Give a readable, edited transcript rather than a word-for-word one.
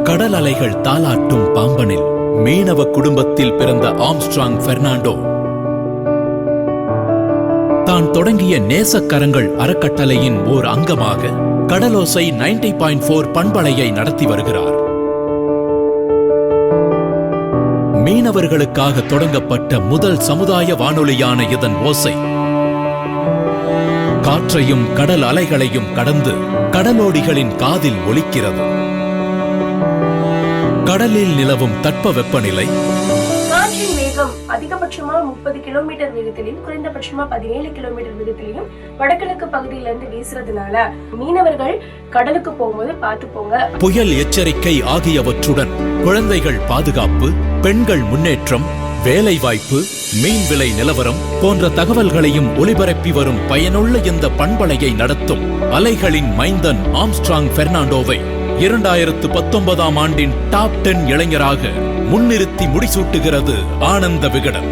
கடல் அலைகள் தாலாட்டும் பாம்பனில் மீனவ குடும்பத்தில் பிறந்த ஆம்ஸ்ட்ராங் பெர்னாண்டோ தான் தொடங்கிய நேசக்கரங்கள் அறக்கட்டளையின் ஓர் அங்கமாக கடலோசை 90.4 பண்பலையை நடத்தி வருகிறார். மீனவர்களுக்காக தொடங்கப்பட்ட முதல் சமுதாய வானொலியான இதன் ஓசை காற்றையும் கடல் அலைகளையும் கடந்து கடலோடிகளின் காதில் ஒலிக்கிறது. கடலில் நிலவும் தட்பவெப்பநிலை காற்றின் வேகம் அதிகபட்சமா 30 கிலோமீட்டர் வேகத்திலையும் குறைந்தபட்சமா 17 கிலோமீட்டர் வேகத்திலையும் வடகிழக்கு பகுதியில இருந்து வீசுறதுனால மீனவர்கள் கடலுக்கு போகும்போது பார்த்து போங்க. புயல் எச்சரிக்கை ஆகியவற்றுடன் குழந்தைகள் பாதுகாப்பு, பெண்கள் முன்னேற்றம், வேலைவாய்ப்பு, மீன் விலை நிலவரம் போன்ற தகவல்களையும் ஒலிபரப்பி வரும் பயனுள்ள இந்த பண்பலையை நடத்தும் அலைகளின் மைந்தன் ஆம்ஸ்ட்ராங் பெர்னாண்டோவை 2019 ஆண்டின் டாப் 10 இளைஞராக முன்னிறுத்தி முடிசூட்டுகிறது ஆனந்த விகடன்.